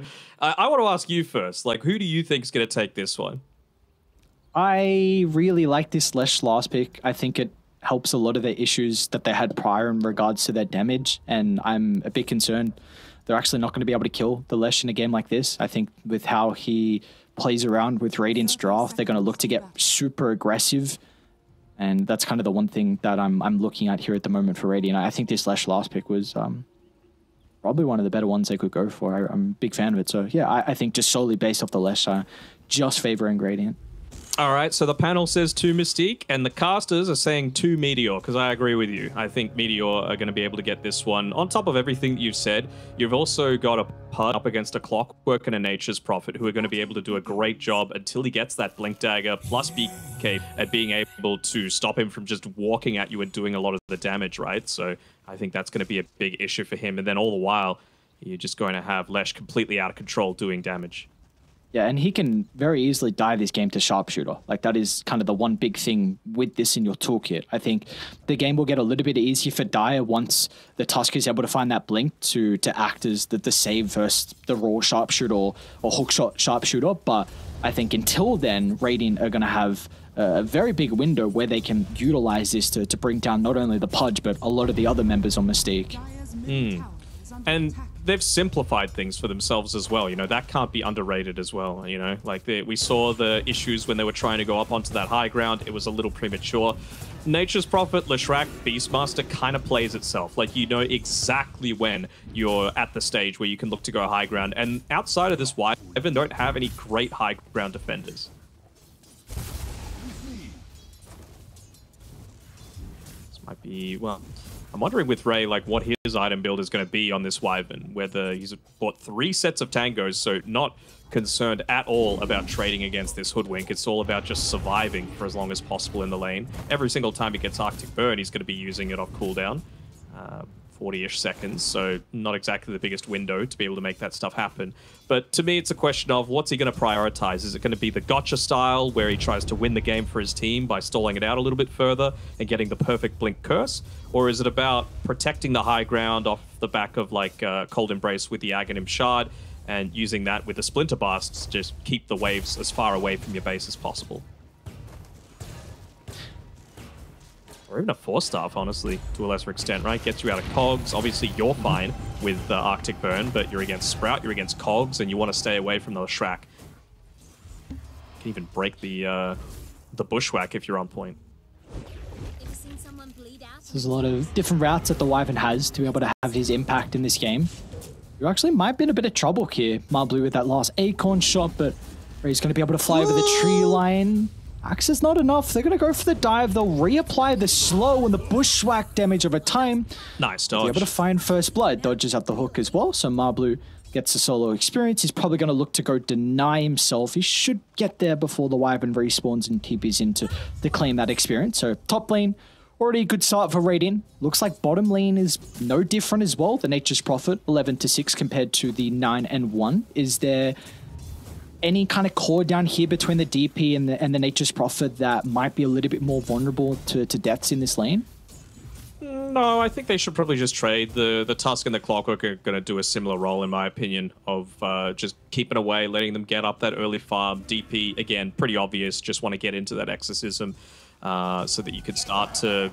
So I want to ask you first, like, who do you think is going to take this one? I really like this Lesh last pick. I think it helps a lot of the issues that they had prior in regards to their damage, and I'm a bit concerned they're actually not going to be able to kill the Lesh in a game like this. I think with how he plays around with Radiant's draft, they're going to look to get super aggressive, and that's kind of the one thing that I'm looking at here at the moment for Radiant. I think this Lesh last pick was probably one of the better ones they could go for. I'm a big fan of it. So yeah, I think just solely based off the Lesh, just favoring Radiant. All right, so the panel says 2 Mystique, and the casters are saying 2 Meteor, because I agree with you. I think Meteor are going to be able to get this one. On top of everything that you've said, you've also got a Pud up against a Clockwork and a Nature's Prophet, who are going to be able to do a great job until he gets that Blink Dagger plus BK at being able to stop him from just walking at you and doing a lot of the damage, right? So I think that's going to be a big issue for him. And then all the while, you're just going to have Lesh completely out of control doing damage. Yeah, and he can very easily die this game to Sharpshooter. Like, that is kind of the one big thing with this in your toolkit. I think the game will get a little bit easier for Dire once the Tusk is able to find that blink to act as the save versus the raw Sharpshooter or hookshot Sharpshooter. But I think until then, Radiant are going to have a very big window where they can utilize this to bring down not only the Pudge, but a lot of the other members on Mystique. And they've simplified things for themselves as well. You know, that can't be underrated as well. You know, like we saw the issues when they were trying to go up onto that high ground. It was a little premature. Nature's Prophet, Leshrac, Beastmaster kind of plays itself. Like, you know exactly when you're at the stage where you can look to go high ground. And outside of this Wyvern, don't have any great high ground defenders. This might be, well, I'm wondering with Ray, like, what his item build is going to be on this Wyvern, whether he's bought 3 sets of tangos, so not concerned at all about trading against this Hoodwink. It's all about just surviving for as long as possible in the lane. Every single time he gets Arctic Burn, he's going to be using it off cooldown. 40-ish seconds, so not exactly the biggest window to be able to make that stuff happen. But to me, it's a question of what's he going to prioritize? Is it going to be the gotcha style, where he tries to win the game for his team by stalling it out a little bit further and getting the perfect blink curse? Or is it about protecting the high ground off the back of, like, Cold Embrace with the Aghanim Shard and using that with the Splinter Blasts to just keep the waves as far away from your base as possible? Or even a 4-staff, honestly, to a lesser extent, right? Gets you out of Cogs. Obviously, you're fine with Arctic Burn, but you're against Sprout, you're against Cogs, and you want to stay away from the Leshrac. You can even break the Bushwhack if you're on point. There's a lot of different routes that the Wyvern has to be able to have his impact in this game. You actually might be in a bit of trouble here, Marblue, with that last Acorn shot, but he's going to be able to fly over the tree line. Axe is not enough. They're going to go for the dive. They'll reapply the slow and the bushwhack damage over time. Nice dodge. Be able to find first blood. Dodges out the hook as well. So Marblue gets the solo experience. He's probably going to look to go deny himself. He should get there before the Wyvern respawns and TPs in to claim that experience. So top lane, already a good start for Radiant. Looks like bottom lane is no different as well. The Nature's Prophet, 11-6 compared to the 9-1. Is there any kind of core down here between the DP and the Nature's Prophet that might be a little bit more vulnerable to deaths in this lane? No, I think they should probably just trade. The Tusk and the Clockwork are going to do a similar role, in my opinion, of just keeping away, letting them get up that early farm. DP, again, pretty obvious, just want to get into that Exorcism so that you could start to...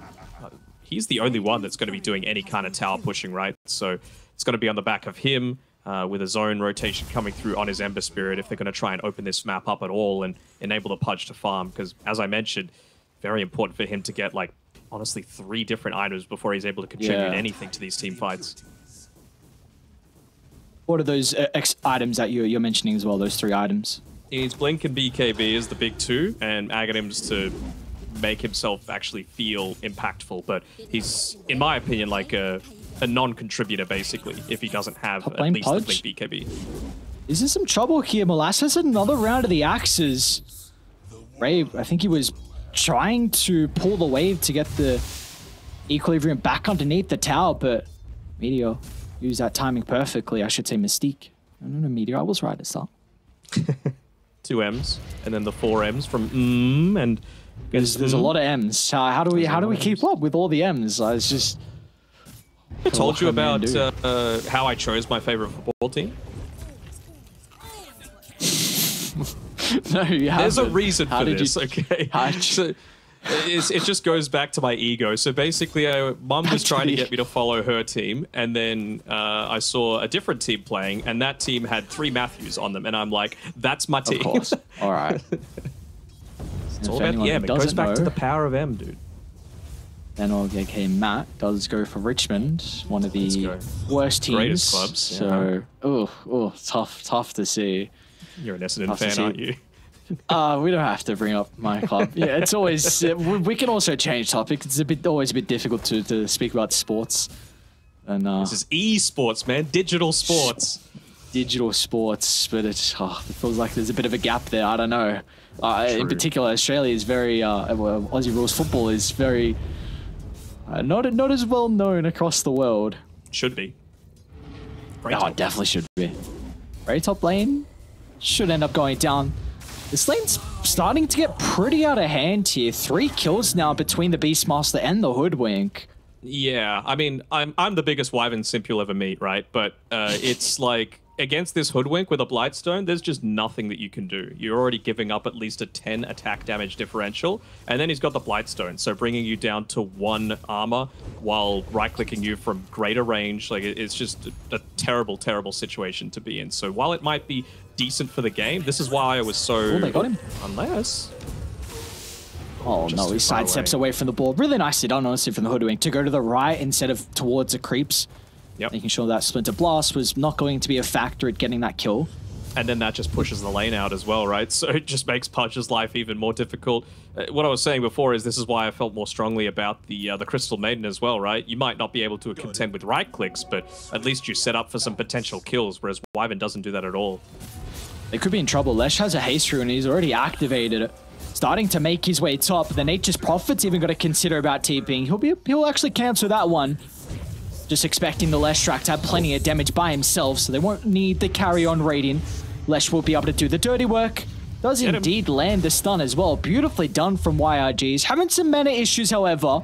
he's the only one that's going to be doing any kind of tower pushing, right? So it's going to be on the back of him, with a zone rotation coming through on his Ember Spirit if they're going to try and open this map up at all and enable the Pudge to farm. Because, as I mentioned, very important for him to get, like, honestly, 3 different items before he's able to contribute anything to these team fights. What are those items that you're mentioning as well, those 3 items? He needs Blink and BKB as the big 2, and Aghanims to make himself actually feel impactful. But he's, in my opinion, like a non-contributor, basically, if he doesn't have at least the Blink BKB. Is there some trouble here? Molasses another round of the axes. Ray, I think he was trying to pull the wave to get the Equilibrium back underneath the tower, but Meteor used that timing perfectly. I should say Mystique. No, Meteor, I was right at the start. 2 M's, and then the 4 M's from and... There's a lot of M's. How do we keep up with all the M's? It's just... I told you about how I chose my favorite football team. No, you haven't. There's a reason How for did this, you, okay? So, It just goes back to my ego. So basically, Mum was trying to get me to follow her team, and then I saw a different team playing, and that team had 3 Matthews on them, and I'm like, that's my team. Of course. All right. It's all about the M. It goes back to the power of M, dude. Then okay, Matt does go for Richmond, one of the worst teams. Greatest clubs. So, tough to see. You're an Essendon fan, aren't you? We don't have to bring up my club. Yeah, it's always we can also change topics. It's always a bit difficult to speak about sports. And this is esports, man, digital sports. Digital sports, but it feels like there's a bit of a gap there. I don't know. In particular, Australia is very Aussie rules football is very not as well known across the world. Should be. It definitely should be. Right, top lane should end up going down. This lane's starting to get pretty out of hand here. 3 kills now between the Beastmaster and the Hoodwink. Yeah, I mean, I'm the biggest Wyvern simp you'll ever meet, right? But it's like, against this Hoodwink with a Blightstone, there's just nothing that you can do. You're already giving up at least a 10 attack damage differential, and then he's got the Blightstone, so bringing you down to 1 armor while right-clicking you from greater range. Like, it's just a terrible, terrible situation to be in. So while it might be decent for the game, this is why I was so... Oh, they got him. Unless... Oh no, he sidesteps away from the ball. Really nicely done, honestly, from the Hoodwink to go to the right instead of towards the creeps. Yep. Making sure that Splinter Blast was not going to be a factor at getting that kill. And then that just pushes the lane out as well, right? So it just makes Pudge's life even more difficult. What I was saying before is this is why I felt more strongly about the Crystal Maiden as well, right? You might not be able to contend with right clicks, but at least you set up for some potential kills, whereas Wyvern doesn't do that at all. They could be in trouble. Lesh has a haste rune and he's already activated it. Starting to make his way top. The Nature's Prophet's even got to consider about TPing. He'll actually cancel that one. Just expecting the Leshrac to have plenty of damage by himself, so they won't need the carry on Radiant. Lesh will be able to do the dirty work. Does indeed land the stun as well. Beautifully done from YRG. He's having some mana issues, however.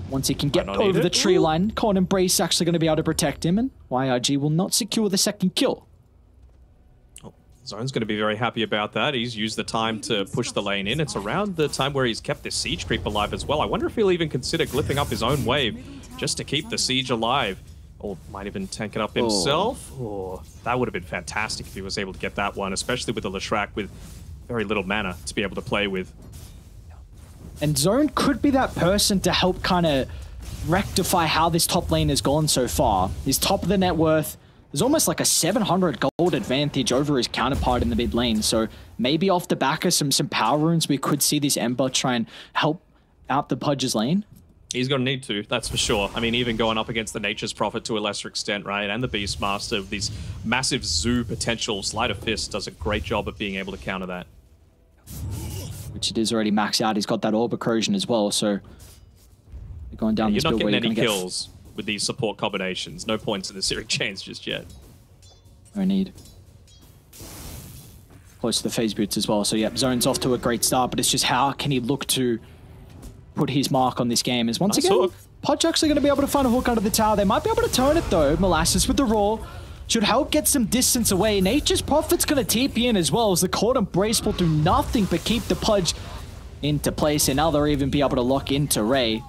Once he can get over the tree line, Cold Embrace actually going to be able to protect him, and YRG will not secure the second kill. Zone's going to be very happy about that. He's used the time to push the lane in. It's around the time where he's kept this siege creep alive as well. I wonder if he'll even consider glyphing up his own wave just to keep the siege alive. Or might even tank it up himself. Oh, that would have been fantastic if he was able to get that one, especially with the Leshrac with very little mana to be able to play with. And Zone could be that person to help kind of rectify how this top lane has gone so far. He's top of the net worth. There's almost like a 700 gold advantage over his counterpart in the mid lane. So maybe off the back of some power runes, we could see this Ember try and help out the Pudge's lane. He's going to need to, that's for sure. I mean, even going up against the Nature's Prophet to a lesser extent, right? And the Beastmaster with these massive zoo potential. Sleight of Fist does a great job of being able to counter that. Which it is already maxed out. He's got that Orb Corrosion as well, so... They're going down this you're not build getting where any kills with these support combinations. No points in the Searing Chains just yet. No need. Close to the phase boots as well. So yeah, Zone's off to a great start, but it's just how can he look to put his mark on this game? Is once again, Pudge actually going to be able to find a hook under the tower. They might be able to turn it though. Molasses with the roar should help get some distance away. Nature's Prophet's going to TP in as well, as the Cold Embrace will do nothing but keep the Pudge into place, and now they'll even be able to lock into Ray.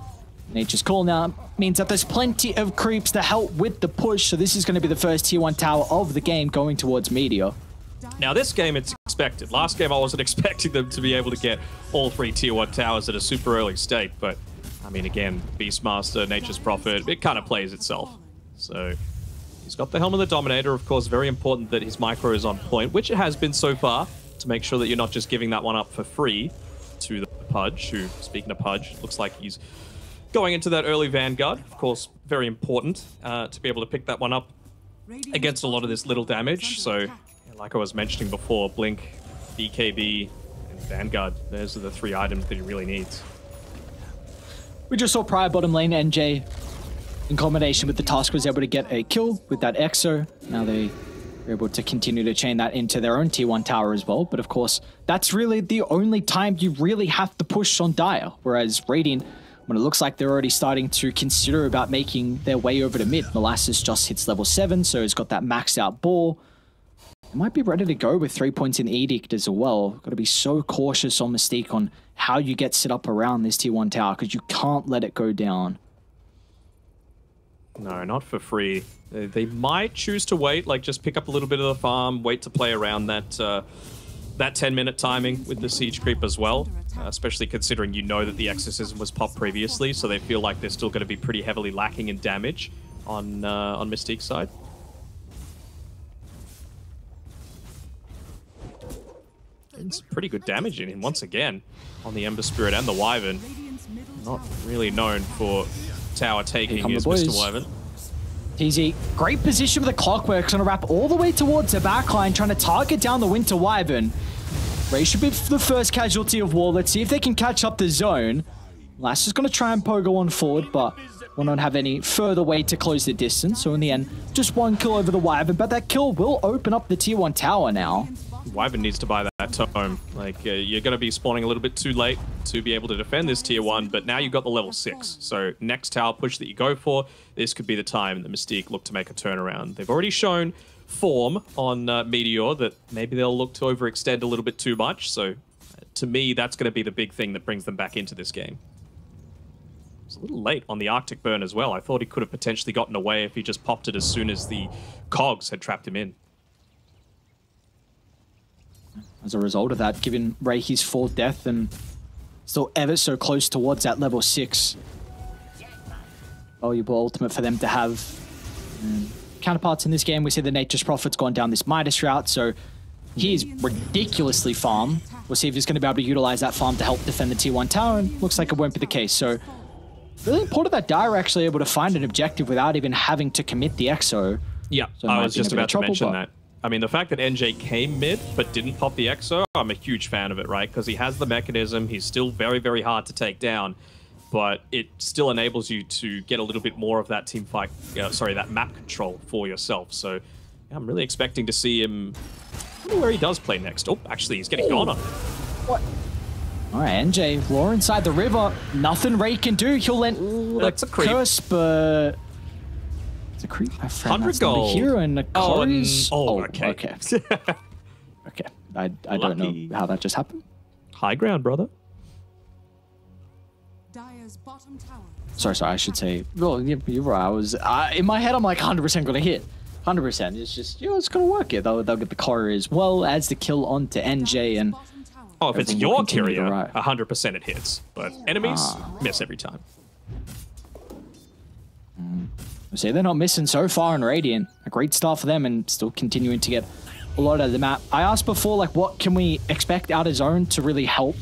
Nature's Call now means that there's plenty of creeps to help with the push, so this is going to be the first tier 1 tower of the game going towards Meteor. Now this game it's expected. Last game I wasn't expecting them to be able to get all 3 tier 1 towers at a super early state, but I mean again, Beastmaster, Nature's Prophet, it kind of plays itself. So he's got the Helm of the Dominator, of course, very important that his micro is on point, which it has been so far, to make sure that you're not just giving that one up for free to the Pudge, who, speaking of Pudge, looks like he's going into that early Vanguard. Of course, very important to be able to pick that one up against a lot of this little damage. So, like I was mentioning before, Blink, BKB, and Vanguard, those are the 3 items that he really needs. We just saw Prior bottom lane, NJ, in combination with the Tusk, was able to get a kill with that Exo. Now they are able to continue to chain that into their own tier 1 tower as well. But of course, that's really the only time you really have to push on Dire. Whereas Radiant, when it looks like they're already starting to consider about making their way over to mid. Molasses just hits level 7, so he's got that maxed out ball. might be ready to go with 3 points in Edict as well. Got to be so cautious on Mystique on how you get set up around this tier 1 tower, because you can't let it go down. No, not for free. They might choose to wait, like just pick up a little bit of the farm, wait to play around that that 10-minute timing with the siege creep as well, especially considering you know that the exorcism was popped previously, so they feel like they're still going to be pretty heavily lacking in damage on Mystique's side. It's pretty good damage in him once again on the Ember Spirit and the Wyvern. Not really known for tower taking is Mr. Wyvern. TZ, great position with the Clockwork, trying to wrap all the way towards the backline, trying to target down the Winter Wyvern. Ray should be the first casualty of war. Let's see if they can catch up the zone. Lass is going to try and pogo on forward, but will not have any further way to close the distance. So in the end, just one kill over the Wyvern, but that kill will open up the tier 1 tower now. Wyvern needs to buy that tome. Like, you're going to be spawning a little bit too late to be able to defend this tier 1, but now you've got the level 6. So next tower push that you go for, this could be the time that Mystique look to make a turnaround. They've already shown form on Meteor that maybe they'll look to overextend a little bit too much. So to me, that's going to be the big thing that brings them back into this game. It's a little late on the Arctic burn as well. I thought he could have potentially gotten away if he just popped it as soon as the cogs had trapped him in. As a result of that, giving Ray his 4th death and still ever so close towards that level 6. Valuable ultimate for them to have. And counterparts in this game, we see the Nature's Prophet's gone down this Midas route, so he is ridiculously farm. We'll see if he's going to be able to utilize that farm to help defend the tier 1 tower, and looks like it won't be the case. So really important that Dire are actually able to find an objective without even having to commit the Exo. Yeah, so I was just about to mention that. I mean, the fact that NJ came mid but didn't pop the Exo, I'm a huge fan of it, right? Because he has the mechanism, he's still very, very hard to take down, but it still enables you to get a little bit more of that team fight, that map control for yourself. So yeah, I'm really expecting to see him where he does play next. Oh, actually, he's getting Ghana. What? All right, NJ, raw inside the river. Nothing Ray can do. He'll let that's a creep. Curse, but it's a creep, my friend. 100 gold. Hero and the okay. Okay. Okay. I don't know how that just happened. High ground, brother. Sorry, I should say. Well, you're right. I was in my head. I'm like 100% gonna hit. 100%. It's just it's gonna work. It. They'll get the core as well as the kill onto NJ and. Oh, if it's your carrier, 100% it hits. But enemies miss every time. See, they're not missing so far in Radiant. A great start for them and still continuing to get a lot out of the map. I asked before, like, what can we expect out of zone to really help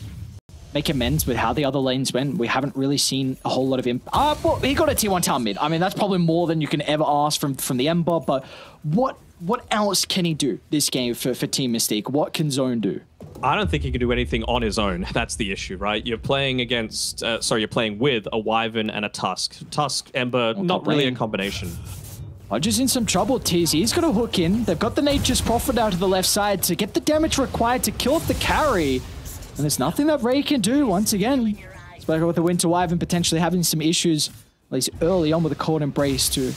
make amends with how the other lanes went? We haven't really seen a whole lot of him. Well, he got a tier 1 tower mid. I mean, that's probably more than you can ever ask from the Ember, but what else can he do this game for Team Mystique? What can zone do? I don't think he can do anything on his own. That's the issue, right? You're playing against, you're playing with a Wyvern and a Tusk. Tusk, Ember, not really a combination. Hodge in some trouble, TZ. He's got to hook in. They've got the Nature's Prophet out to the left side to get the damage required to kill off the carry. And there's nothing that Ray can do once again. Spoke with the Winter Wyvern potentially having some issues, at least early on with the Cold Embrace to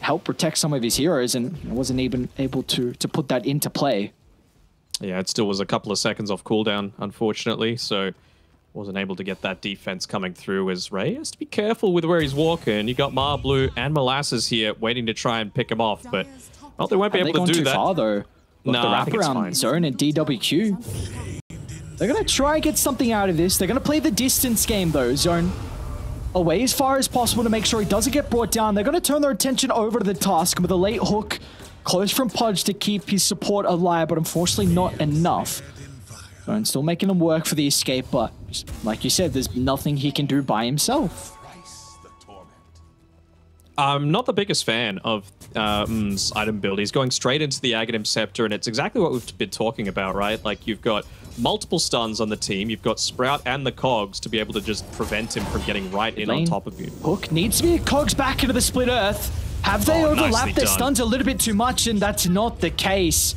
help protect some of his heroes, and wasn't even able to put that into play. Yeah, it still was a couple of seconds off cooldown, unfortunately, so wasn't able to get that defense coming through as Ray has to be careful with where he's walking. You got Marblue and Molasses here waiting to try and pick him off, but well, they won't be able to do that. Far, though. No, the wraparound zone and DWQ. They're going to try and get something out of this. They're going to play the distance game, though. Zone away as far as possible to make sure he doesn't get brought down. They're going to turn their attention over to the Tusk with a late hook. Close from Pudge to keep his support alive, but unfortunately not enough. And still making him work for the escape, but like you said, there's nothing he can do by himself. I'm not the biggest fan of item build. He's going straight into the Aghanim Scepter, and it's exactly what we've been talking about, right? Like, you've got multiple stuns on the team. You've got Sprout and the Cogs to be able to just prevent him from getting right in on top of you. Hook needs to be Cogs back into the Split Earth. Have they overlapped their stuns a little bit too much? And that's not the case.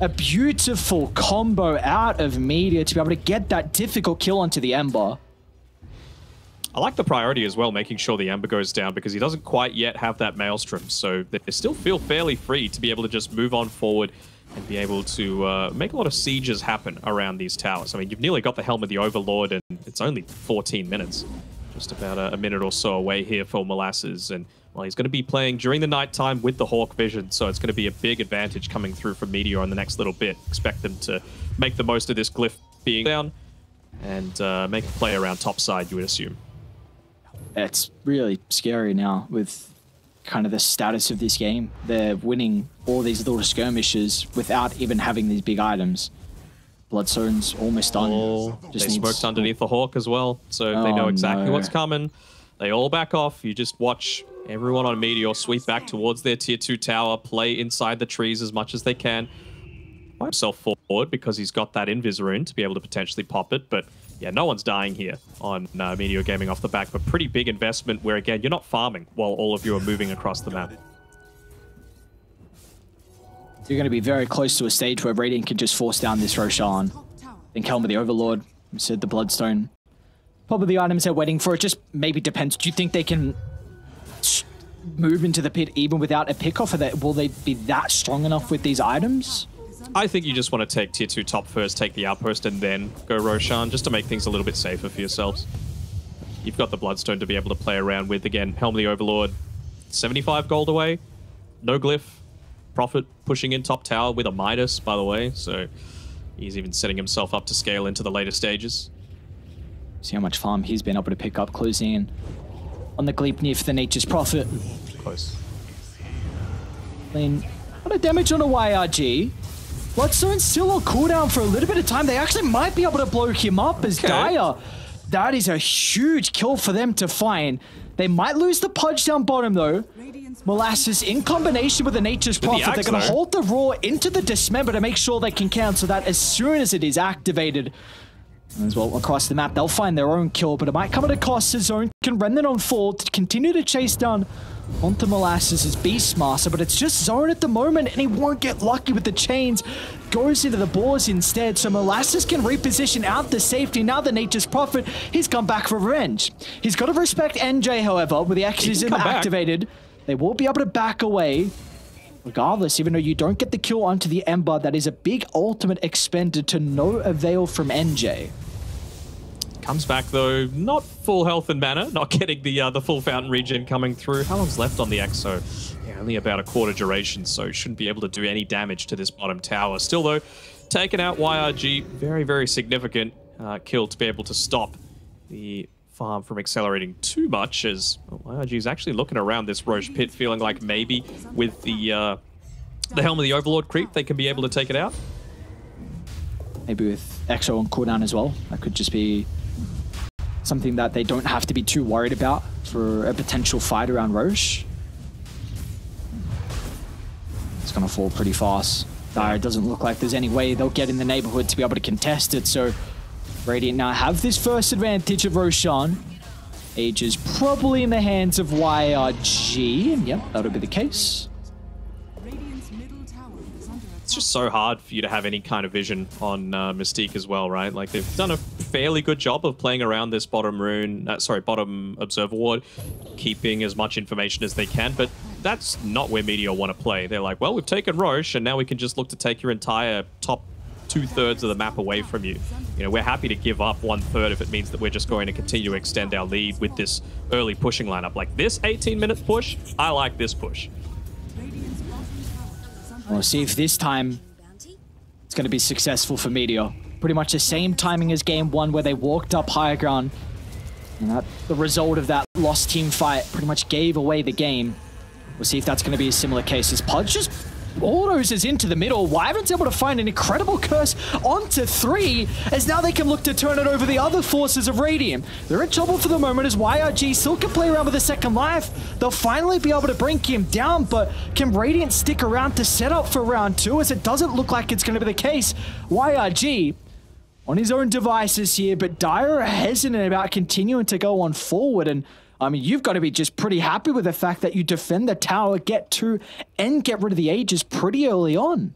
A beautiful combo out of Meteor to be able to get that difficult kill onto the Ember. I like the priority as well, making sure the Ember goes down, because he doesn't quite yet have that Maelstrom. So they still feel fairly free to be able to just move on forward, and be able to make a lot of sieges happen around these towers. I mean, you've nearly got the Helm of the Overlord, and it's only 14 minutes. Just about a minute or so away here for Molasses. And, well, he's going to be playing during the nighttime with the Hawk Vision, so it's going to be a big advantage coming through from Meteor in the next little bit. Expect them to make the most of this glyph being down and make a play around top side, you would assume. It's really scary now with kind of the status of this game. They're winning all these little skirmishes without even having these big items. Bloodstone's almost done. Oh, they smoked underneath the Hawk as well, so they know exactly what's coming. They all back off. You just watch everyone on Meteor sweep back towards their tier 2 tower, play inside the trees as much as they can. Put himself forward because he's got that invis rune to be able to potentially pop it, but yeah, no one's dying here on Meteor Gaming off the back, but pretty big investment where, again, you're not farming while all of you are moving across the map. You're going to be very close to a stage where Radiant can just force down this Roshan. Then Helm of the Overlord, you said the Bloodstone. Probably the items they're waiting for, it just maybe depends. Do you think they can move into the pit even without a pickoff? Will they be that strong enough with these items? I think you just want to take tier 2 top first, take the outpost, and then go Roshan, just to make things a little bit safer for yourselves. You've got the Bloodstone to be able to play around with. Again, Helm of the Overlord, 75 gold away, no glyph. Prophet pushing in top tower with a Midas, by the way, so he's even setting himself up to scale into the later stages. See how much farm he's been able to pick up, closing in on the Gleipnir for the Nature's Prophet. Close. I mean, a lot of damage on a YRG. Bloodstone's still on cooldown for a little bit of time. They actually might be able to blow him up as Dire. That is a huge kill for them to find. They might lose the Pudge down bottom, though. Molasses in combination with the Nature's Prophet. They're going to hold the Roar into the Dismember to make sure they can cancel that as soon as it is activated. As well, across the map, they'll find their own kill, but it might come at a cost. His Zone can Remnant on full to continue to chase down onto Molasses as Beastmaster, but it's just Zone at the moment, and he won't get lucky with the chains. Goes into the boars instead, so Molasses can reposition out the safety. Now the Nature's Prophet, he's come back for revenge. He's got to respect NJ, however, with the Exorcism activated. They will be able to back away. Regardless, even though you don't get the kill onto the Ember, that is a big ultimate expended to no avail from NJ. Comes back, though, not full health and mana, not getting the full fountain regen coming through. How long's left on the Exo? Yeah, only about a quarter duration, so shouldn't be able to do any damage to this bottom tower. Still, though, taking out YRG, very, very significant kill to be able to stop the farm from accelerating too much, as YRG is actually looking around this Roche pit, feeling like maybe with the Helm of the Overlord creep, they can be able to take it out. Maybe with Exo on cooldown as well. That could just be something that they don't have to be too worried about for a potential fight around Roche. It's going to fall pretty fast. It doesn't look like there's any way they'll get in the neighborhood to be able to contest it, so Radiant now have this first advantage of Roshan. Age is probably in the hands of YRG, and yep, that'll be the case. It's just so hard for you to have any kind of vision on Mystique as well, right? Like, they've done a fairly good job of playing around this bottom rune, bottom Observer Ward, keeping as much information as they can, but that's not where Meteor want to play. They're like, well, we've taken Roche, and now we can just look to take your entire top 2/3 of the map away from you. You know, we're happy to give up 1/3 if it means that we're just going to continue to extend our lead with this early pushing lineup. Like this 18-minute push, I like this push. We'll see if this time it's going to be successful for Meteor. Pretty much the same timing as game 1 where they walked up higher ground. And the result of that lost team fight pretty much gave away the game. We'll see if that's going to be a similar case as Pudge just autos is into the middle. Wyvern's able to find an incredible curse onto 3, as now they can look to turn it over the other forces of Radiant. They're in trouble for the moment as YRG still can play around with a second life. They'll finally be able to bring him down, but can Radiant stick around to set up for round 2, as it doesn't look like it's going to be the case. YRG on his own devices here, but Dire are hesitant about continuing to go on forward, and I mean, you've got to be just pretty happy with the fact that you defend the tower, get 2, and get rid of the Aegis pretty early on.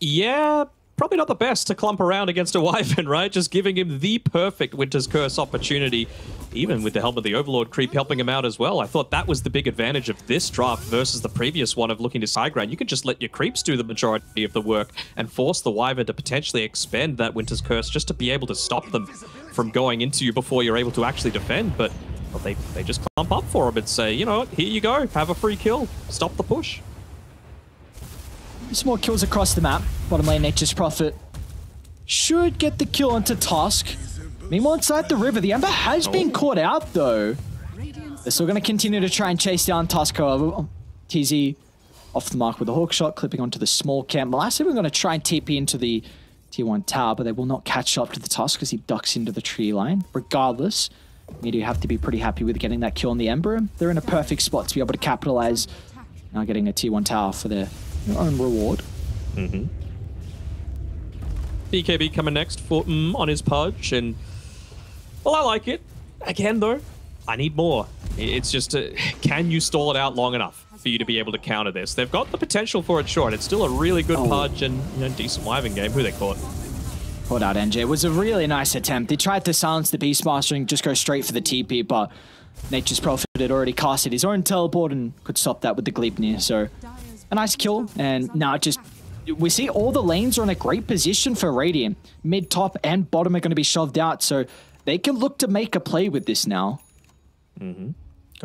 Yeah, probably not the best to clump around against a Wyvern, right? Just giving him the perfect Winter's Curse opportunity, even with the help of the Overlord creep helping him out as well. I thought that was the big advantage of this draft versus the previous one of looking to high ground. You could just let your creeps do the majority of the work and force the Wyvern to potentially expend that Winter's Curse just to be able to stop them from going into you before you're able to actually defend. But well, they just clump up for him and say, you know what, here you go, have a free kill, stop the push. Some more kills across the map. Bottom lane, Nature's Prophet should get the kill onto Tusk. Meanwhile, inside the river, the Ember has been caught out, though. They're still going to continue to try and chase down Tusk, however. TZ off the mark with a hawk shot, clipping onto the small camp. Molasses are going to try and TP into the tier 1 tower, but they will not catch up to the Tusk as he ducks into the tree line. Regardless, Meteor have to be pretty happy with getting that kill on the Ember. They're in a perfect spot to be able to capitalize. Now getting a tier 1 tower for their own reward. BKB coming next for on his Pudge, and well, I like it. Again, though, I need more. It's just, can you stall it out long enough for you to be able to counter this? They've got the potential for it, sure, and it's still a really good Pudge and decent Wyvern game. Who they caught? Caught out NJ. It was a really nice attempt. They tried to silence the Beastmaster and just go straight for the TP, but Nature's Prophet had already casted his own teleport and could stop that with the Gleipnir. So a nice kill, and now just we see all the lanes are in a great position for Radiant. Mid, top, and bottom are going to be shoved out, so they can look to make a play with this now. Gone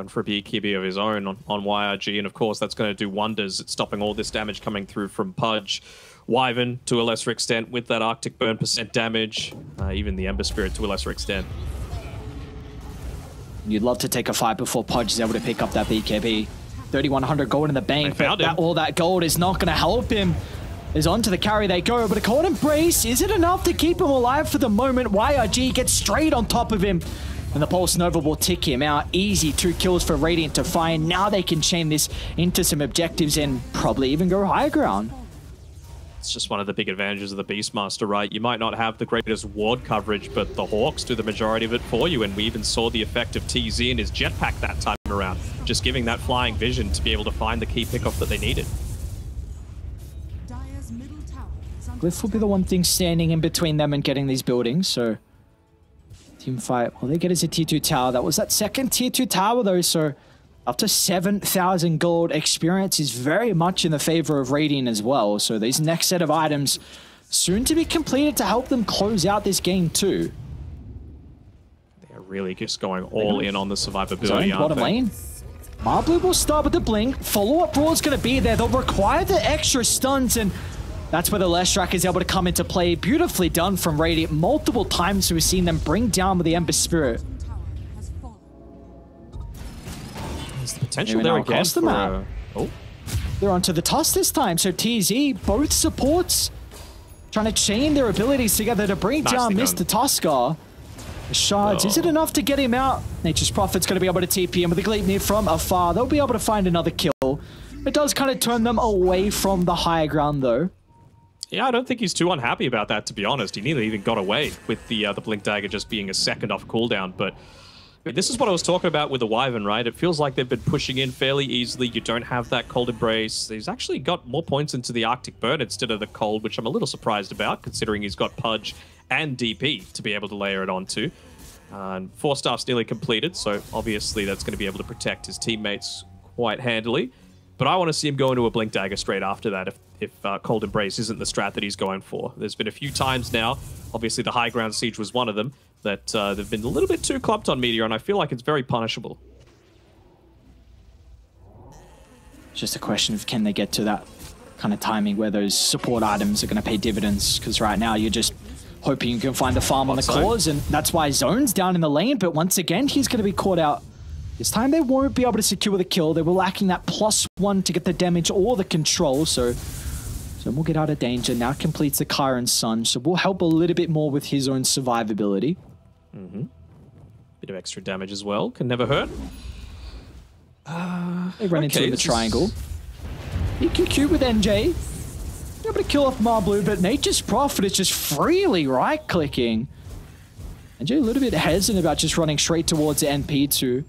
for a BKB of his own on YRG, and of course that's going to do wonders at stopping all this damage coming through from Pudge. Wyvern, to a lesser extent, with that Arctic Burn % damage. Even the Ember Spirit to a lesser extent. You'd love to take a fight before Pudge is able to pick up that BKB. 3,100 gold in the bank, but all that gold is not going to help him. Is onto the carry they go, but a cold embrace, is it enough to keep him alive for the moment? YRG gets straight on top of him, and the Pulse Nova will tick him out. Easy 2 kills for Radiant to find. Now they can chain this into some objectives and probably even go higher ground. It's just one of the big advantages of the Beastmaster, right? You might not have the greatest ward coverage, but the Hawks do the majority of it for you, and we even saw the effect of TZ and his jetpack that time around, just giving that flying vision to be able to find the key pickoff that they needed. Glyph will be the one thing standing in between them and getting these buildings, so team fight, all they get is a tier 2 tower. That was that second tier 2 tower though, so up to 7,000 gold. Experience is very much in the favor of Radiant as well, so these next set of items soon to be completed to help them close out this game too. They're really just going all in on the survivability, aren't bottom they? lane. Marblue will start with the blink. Follow-up brawl is going to be there. They'll require the extra stuns, and that's where the Leshrac is able to come into play. Beautifully done from Radiant. Multiple times we've seen them bring down with the Ember Spirit. There's the potential there again for... Oh. They're onto the Tusk this time, so TZ, both supports, trying to chain their abilities together to bring down Mr. Tusker. The shards, is it enough to get him out? Nature's Prophet's going to be able to TP him with a Gleipnir from afar. They'll be able to find another kill. It does kind of turn them away from the higher ground though. Yeah, I don't think he's too unhappy about that, to be honest. He nearly even got away with the Blink Dagger just being a second off cooldown. But this is what I was talking about with the Wyvern, right? It feels like they've been pushing in fairly easily. You don't have that Cold Embrace. He's actually got more points into the Arctic Burn instead of the Cold, which I'm a little surprised about, considering he's got Pudge and DP to be able to layer it onto. 4 staffs nearly completed, so obviously that's going to be able to protect his teammates quite handily. But I want to see him go into a Blink Dagger straight after that if Cold Embrace isn't the strat that he's going for. There's been a few times now, obviously the High Ground Siege was one of them, that they've been a little bit too clumped on Meteor, and I feel like it's very punishable. It's just a question of can they get to that kind of timing where those support items are going to pay dividends, because right now you're just hoping you can find the farm on the cause, and that's why Zone's down in the lane, but once again he's going to be caught out. This time they won't be able to secure the kill. They were lacking that +1 to get the damage or the control, so we'll get out of danger. Now completes the Chiron Sun, so we'll help a little bit more with his own survivability. Bit of extra damage as well, can never hurt. They run into the triangle. EQQ with NJ. Able to kill off Marblue, but Nature's Prophet is just freely right-clicking. NJ a little bit hesitant about just running straight towards the NP to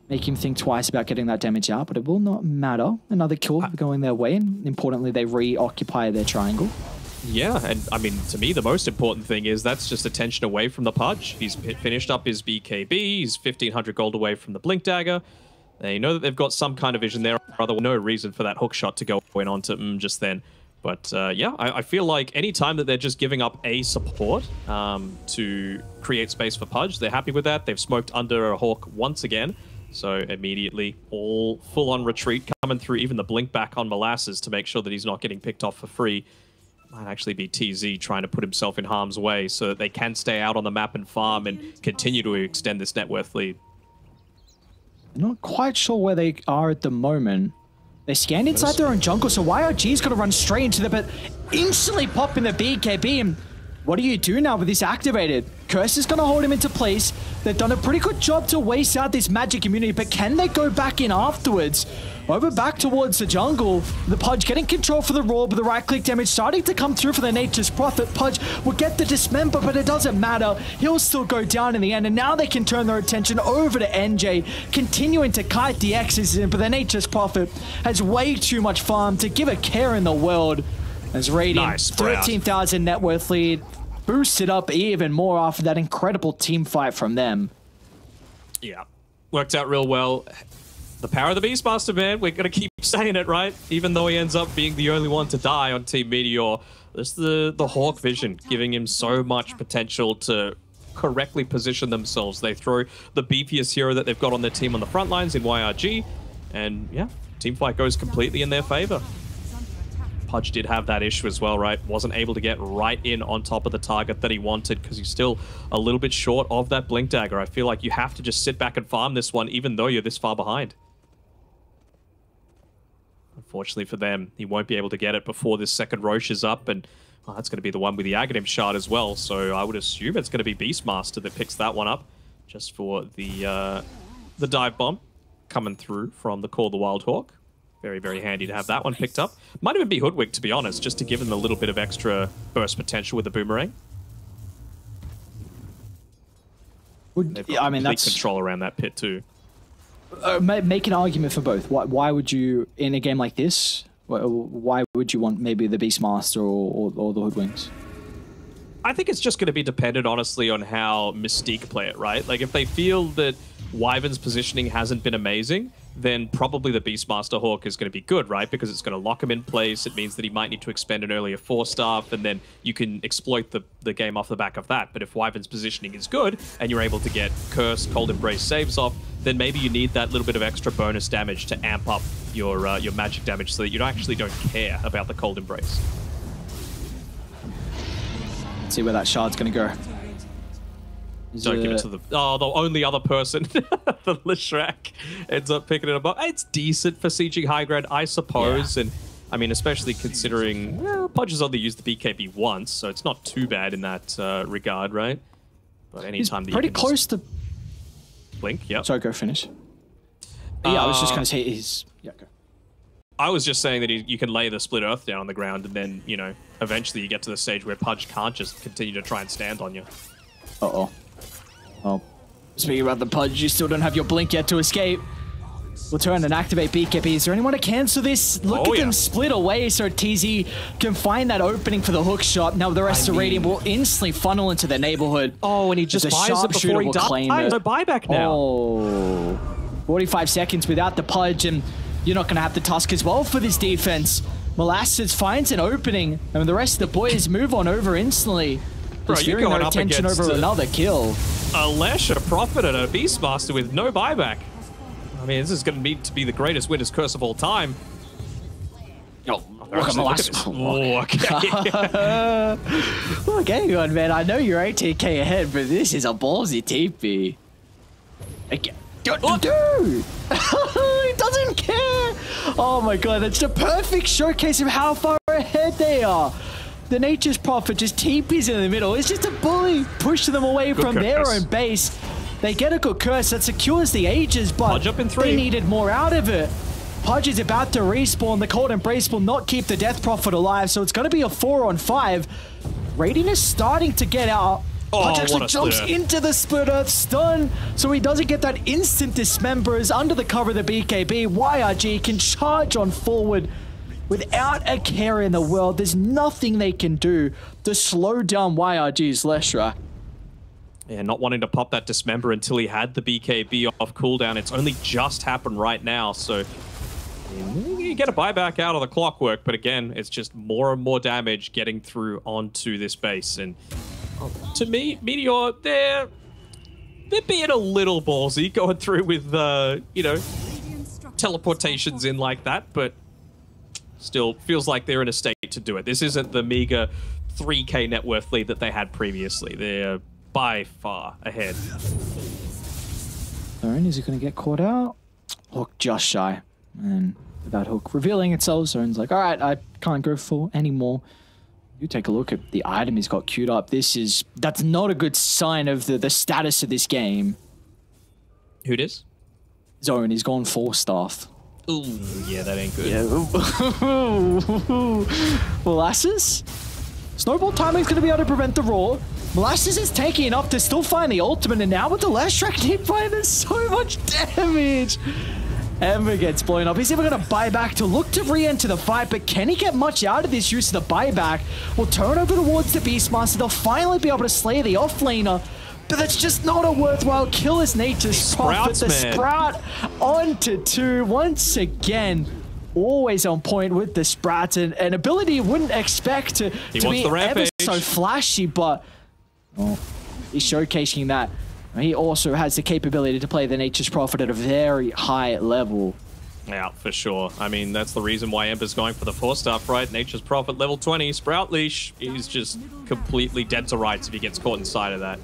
make him think twice about getting that damage out, but it will not matter. Another kill going their way, and importantly, they reoccupy their triangle. Yeah, and I mean, to me, the most important thing is that's just attention away from the Pudge. He's finished up his BKB, he's 1,500 gold away from the Blink Dagger. They know that they've got some kind of vision there, otherwise no reason for that hook shot to go in onto just then. But yeah, I feel like any time that they're just giving up a support to create space for Pudge, they're happy with that. They've smoked under a Hawk once again, so immediately all full-on retreat coming through, even the blink back on Molasses to make sure that he's not getting picked off for free. Might actually be TZ trying to put himself in harm's way so that they can stay out on the map and farm and continue to extend this net worth lead. Not quite sure where they are at the moment. They scanned inside their own jungle, so YRG's got to run straight into the but instantly pop in the BKB. And what do you do now with this activated? Curse is going to hold him into place. They've done a pretty good job to waste out this magic immunity, but can they go back in afterwards? Over back towards the jungle. The Pudge getting control for the Roar, but the right-click damage starting to come through for the Nature's Prophet. Pudge will get the Dismember, but it doesn't matter. He'll still go down in the end, and now they can turn their attention over to NJ, continuing to kite the X's in, but the Nature's Prophet has way too much farm to give a care in the world. As Radiant, nice 13,000 net worth lead, boosted up even more after that incredible team fight from them. Yeah, worked out real well. The power of the Beastmaster, man. We're going to keep saying it, right? Even though he ends up being the only one to die on Team Meteor. There's the Hawk vision, giving him so much potential to correctly position themselves. They throw the beefiest hero that they've got on their team on the front lines in YRG. And yeah, team fight goes completely in their favor. Pudge did have that issue as well, right? Wasn't able to get right in on top of the target that he wanted because he's still a little bit short of that Blink Dagger. I feel like you have to just sit back and farm this one even though you're this far behind. Unfortunately for them, he won't be able to get it before this second Roche is up, and that's going to be the one with the Aghanim shard as well, so I would assume it's going to be Beastmaster that picks that one up just for the dive bomb coming through from the Call the Wild Hawk. Very, very handy to have that one picked up. Might even be Hoodwick, to be honest, just to give him a little bit of extra burst potential with the Boomerang. Yeah, I mean, that's control around that pit too. Make an argument for both. Why would you, in a game like this, why would you want maybe the Beastmaster or the Hoodwinks? I think it's just going to be dependent, honestly, on how Mystique play it, right? Like, if they feel that Wyvern's positioning hasn't been amazing, then probably the Beastmaster Hawk is going to be good, right? Because it's going to lock him in place. It means that he might need to expend an earlier 4-staff, and then you can exploit the game off the back of that. But if Wyvern's positioning is good, and you're able to get Curse, Cold Embrace saves off, then maybe you need that little bit of extra bonus damage to amp up your magic damage so that you actually don't care about the Cold Embrace. Let's see where that shard's going to go. Don't give it to the only other person. The Lishrak ends up picking it up. It's decent for sieging high ground, I suppose. Yeah. And I mean, especially considering Pudge has only used the BKB once, so it's not too bad in that regard, right? But anytime he's pretty close to Blink, yeah. Sorry, go finish. Yeah, I was just going to say he's... Yeah, go. I was just saying that you can lay the Split Earth down on the ground, and then, you know, eventually you get to the stage where Pudge can't just continue to try and stand on you. Uh-oh. Oh. Speaking about the Pudge, you still don't have your blink yet to escape. We'll turn and activate BKB. Is there anyone to cancel this? Look at them split away so TZ can find that opening for the hook shot. Now the rest of Radiant will instantly funnel into their neighborhood. Oh, and he just buys it before he dies. No buyback now. Oh. 45 seconds without the Pudge, and you're not going to have the Tusk as well for this defense. Molasses finds an opening, and the rest of the boys move on over instantly. Bro, you're going up attention against over another kill. A Lesh, a Prophet, and a Beastmaster with no buyback. I mean, this is going to need to be the greatest winner's curse of all time. Oh, look at Molasses. Oh, okay. Look, hang on, man. I know you're 18k ahead, but this is a ballsy TP. Dude! He doesn't care! Oh my god, that's the perfect showcase of how far ahead they are. The Nature's Prophet just TPs in the middle. It's just a bully pushing them away from their own base. They get a good curse that secures the Aegis, but they needed more out of it. Pudge is about to respawn. The Cold Embrace will not keep the Death Prophet alive, so it's going to be a 4-on-5. Radiant is starting to get out. Pudge actually jumps into the Split Earth stun, so he doesn't get that instant dismembers under the cover of the BKB. YRG can charge on forward. without a care in the world. There's nothing they can do to slow down YRG's Leshrac. Yeah, not wanting to pop that Dismember until he had the BKB off cooldown. It's only just happened right now, so you get a buyback out of the clockwork, but again, it's just more and more damage getting through onto this base. And to me, Meteor, they're being a little ballsy going through with, you know, teleportations in like that, but still feels like they're in a state to do it. This isn't the meager 3k net worth lead that they had previously. They're by far ahead. Zone, is he going to get caught out? Hook just shy. And without Hook revealing itself, Zone's like, all right, I can't go for any more. You take a look at the item he's got queued up. That's not a good sign of the status of this game. Who it is? Zone, he's gone 4-staff. Ooh, yeah, that ain't good. Yeah. Molasses? Snowball timing's going to be able to prevent the roar. Molasses is taking enough to still find the ultimate, and now with the Leshrac nearby, there's so much damage. Ember gets blown up. He's even going to buy back to look to re-enter the fight, but can he get much out of this use of the buyback? Will turn over towards the Beastmaster. They'll finally be able to slay the offlaner, but that's just not a worthwhile kill as Nature's Prophet. The Sprout onto 2 once again. Always on point with the Sprout, and an ability you wouldn't expect to be ever so flashy, but he's showcasing that. He also has the capability to play the Nature's Prophet at a very high level. Yeah, for sure. I mean, that's the reason why Ember's going for the 4-staff, right? Nature's Prophet level 20, Sprout Leash. He's just completely dead to rights if he gets caught inside of that.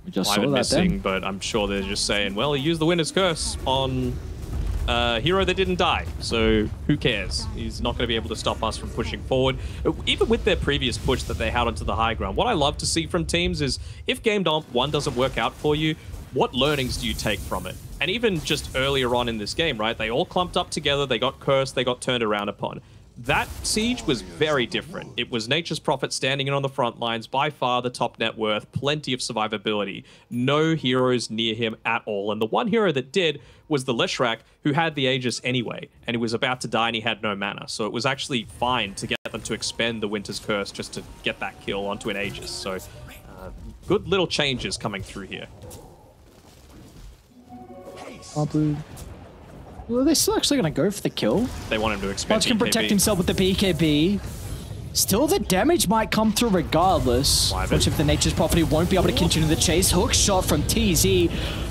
We just saw that missing, then. But I'm sure they're just saying, well, he used the Winner's Curse on hero that didn't die, so who cares? He's not going to be able to stop us from pushing forward. Even with their previous push that they had onto the high ground, what I love to see from teams is if game one doesn't work out for you, what learnings do you take from it? And even just earlier on in this game, right, they all clumped up together, they got cursed, they got turned around upon. That siege was very different. It was Nature's Prophet standing in on the front lines, by far the top net worth, plenty of survivability, no heroes near him at all. And the one hero that did was the Leshrac, who had the Aegis anyway, and he was about to die and he had no mana. So it was actually fine to get them to expend the Winter's Curse just to get that kill onto an Aegis. So good little changes coming through here. Well, they're still actually going to go for the kill. They want him to expend Punch can protect himself with the BKB. Still, the damage might come through regardless. Which if the Nature's Prophet won't be able to continue the chase. Hook shot from TZ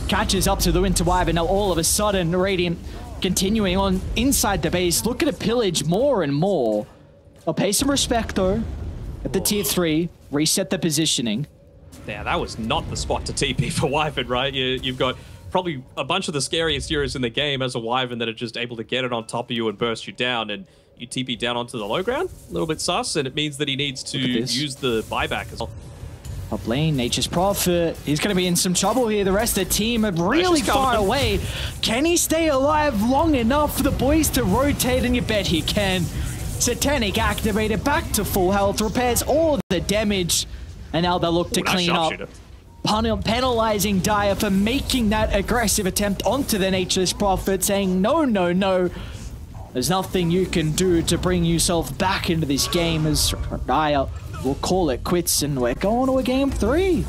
catches up to the Winter Wyvern. Now all of a sudden, Radiant continuing on inside the base, looking to pillage more and more. I'll pay some respect though at the tier 3, reset the positioning. Yeah, that was not the spot to TP for Wyvern, right? You've got probably a bunch of the scariest heroes in the game as a Wyvern that are just able to get it on top of you and burst you down, and you TP down onto the low ground. A little bit sus, and it means that he needs to use the buyback as well. Top lane, Nature's Prophet. He's going to be in some trouble here. The rest of the team are really far away. Can he stay alive long enough for the boys to rotate? And you bet he can. Satanic activated, back to full health, repairs all the damage. And now they'll look to clean up. Penalizing Dire for making that aggressive attempt onto the Nature's Prophet, saying, no, no, no. There's nothing you can do to bring yourself back into this game, as Dire will call it quits, and we're going to a game 3.